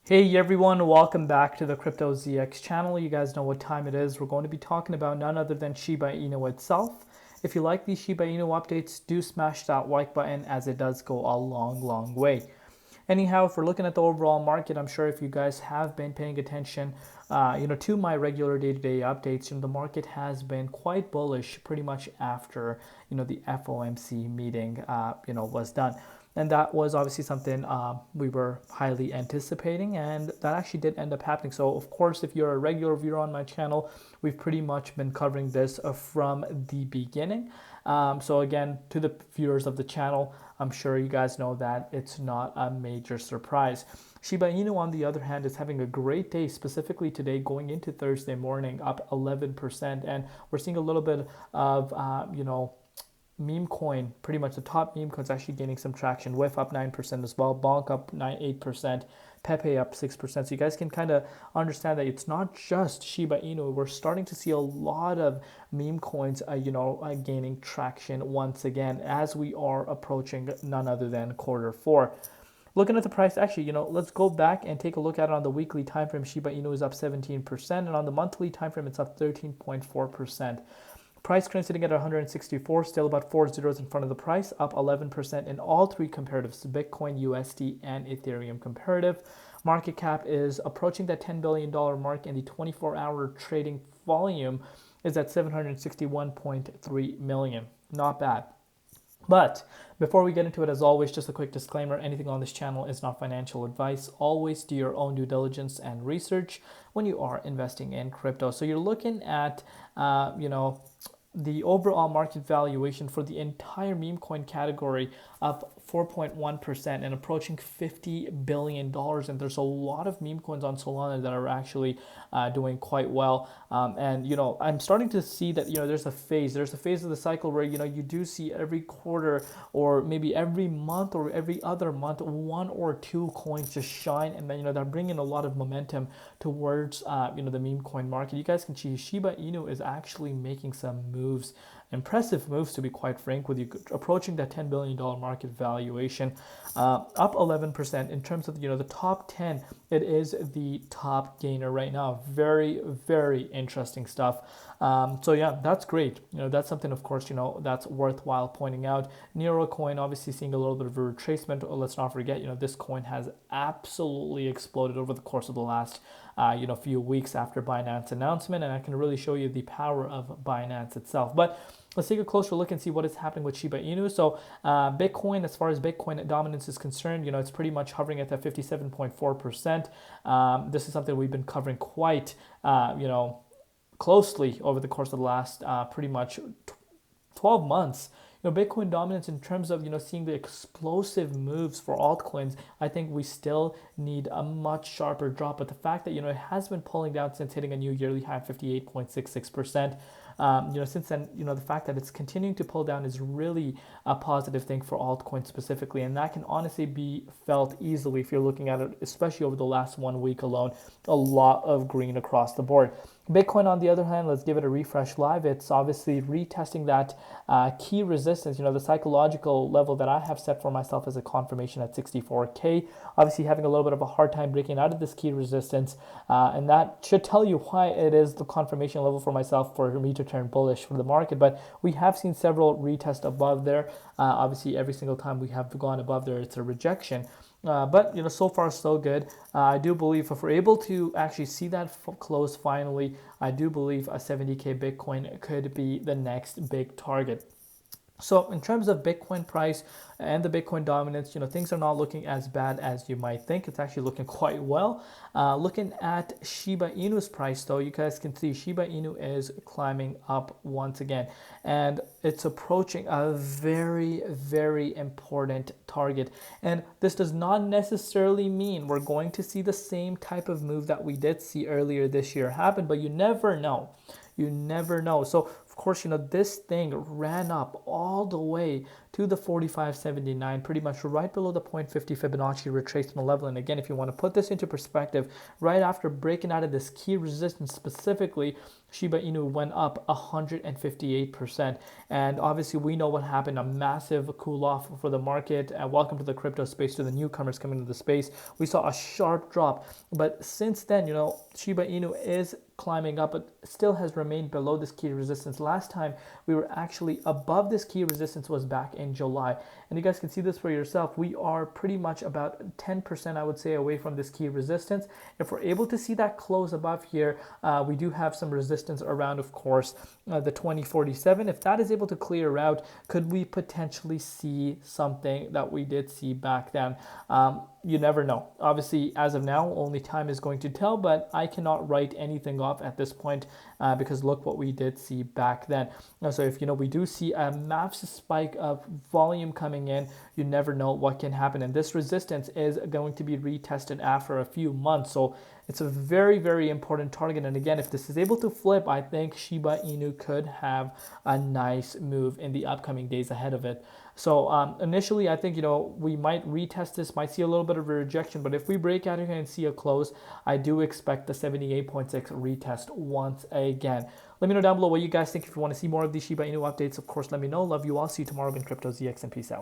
Hey everyone, welcome back to the Crypto ZX channel. You guys know what time it is. We're going to be talking about none other than Shiba Inu itself. If you like these Shiba Inu updates, do smash that like button as it does go a long way. Anyhow, if we're looking at the overall market, I'm sure if you guys have been paying attention, to my regular day-to-day updates, the market has been quite bullish pretty much after, the FOMC meeting, was done. And that was obviously something we were highly anticipating, and that actually did end up happening. So, of course, if you're a regular viewer on my channel, we've pretty much been covering this from the beginning. So, again, to the viewers of the channel, I'm sure you guys know that it's not a major surprise. Shiba Inu, on the other hand, is having a great day, specifically today going into Thursday morning, up 11%. And we're seeing a little bit of, meme coin, pretty much the top meme coins actually gaining some traction. WIF up 9% as well, Bonk up 8%, Pepe up 6%. So you guys can kind of understand that it's not just Shiba Inu. We're starting to see a lot of meme coins, gaining traction once again as we are approaching none other than quarter 4. Looking at the price, actually, let's go back and take a look at it on the weekly time frame. Shiba Inu is up 17%, and on the monthly time frame, it's up 13.4%. Price currently sitting at 164, still about 4 zeros in front of the price, up 11% in all three comparatives, Bitcoin, USD, and Ethereum comparative. Market cap is approaching that $10 billion mark, and the 24-hour trading volume is at 761.3 million. Not bad. But before we get into it, as always, just a quick disclaimer, anything on this channel is not financial advice. Always do your own due diligence and research when you are investing in crypto. So you're looking at, the overall market valuation for the entire meme coin category up 4.1% and approaching $50 billion. And there's a lot of meme coins on Solana that are actually doing quite well. I'm starting to see that, there's a phase of the cycle where, you do see every quarter or maybe every month or every other month, one or two coins just shine. And then, they're bringing a lot of momentum towards, the meme coin market. You guys can see Shiba Inu is actually making some moves, impressive moves to be quite frank with you, approaching that $10 billion market valuation, up 11%. In terms of the top 10, it is the top gainer right now. Very interesting stuff. So yeah, that's great. That's something, of course, that's worthwhile pointing out. Nero coin obviously seeing a little bit of a retracement. Let's not forget, this coin has absolutely exploded over the course of the last few weeks after Binance announcement, and I can really show you the power of Binance itself. But let's take a closer look and see what is happening with Shiba Inu. So Bitcoin, as far as Bitcoin dominance is concerned, it's pretty much hovering at that 57.4%. This is something we've been covering quite, closely over the course of the last pretty much 12 months. Bitcoin dominance in terms of, seeing the explosive moves for altcoins, I think we still need a much sharper drop. But the fact that, it has been pulling down since hitting a new yearly high of 58.66%, since then, the fact that it's continuing to pull down is really a positive thing for altcoins specifically. And that can honestly be felt easily if you're looking at it, especially over the last 1 week alone, a lot of green across the board. Bitcoin, on the other hand, let's give it a refresh live. It's obviously retesting that key resistance, the psychological level that I have set for myself as a confirmation at 64K. Obviously having a little bit of a hard time breaking out of this key resistance. And that should tell you why it is the confirmation level for myself for me to turn bullish for the market. But we have seen several retests above there. Obviously, every single time we have gone above there, it's a rejection. But so far so good. I do believe if we're able to actually see that close finally, I do believe a 70K Bitcoin could be the next big target. So in terms of Bitcoin price and the Bitcoin dominance, things are not looking as bad as you might think. It's actually looking quite well. Looking at Shiba Inu's price, though, you guys can see Shiba Inu is climbing up once again, and it's approaching a very important target. And this does not necessarily mean we're going to see the same type of move that we did see earlier this year happen, but you never know. You never know. So of course, this thing ran up all the way to the 45.79, pretty much right below the 0.50 Fibonacci retracement level. And again, if you want to put this into perspective, right after breaking out of this key resistance specifically, Shiba Inu went up 158%. And obviously we know what happened, a massive cool off for the market. And welcome to the crypto space, to the newcomers coming into the space. We saw a sharp drop, but since then, Shiba Inu is climbing up, but still has remained below this key resistance. Last time we were actually above this key resistance was back in July. And you guys can see this for yourself. We are pretty much about 10%, I would say, away from this key resistance. If we're able to see that close above here, we do have some resistance around, of course, the 2047. If that is able to clear out, could we potentially see something that we did see back then? You never know. Obviously, as of now, only time is going to tell, but I cannot write anything off at this point because look what we did see back then. So if we do see a massive spike of volume coming in, you never know what can happen. And this resistance is going to be retested after a few months. So it's a very, very important target. And again, if this is able to flip, I think Shiba Inu could have a nice move in the upcoming days ahead of it. So initially, I think, we might retest this, might see a little bit of a rejection, but if we break out here and see a close, I do expect the 78.6 retest once again. Let me know down below what you guys think. If you want to see more of these Shiba Inu updates, of course, let me know. Love you all. See you tomorrow in Crypto ZX, and peace out.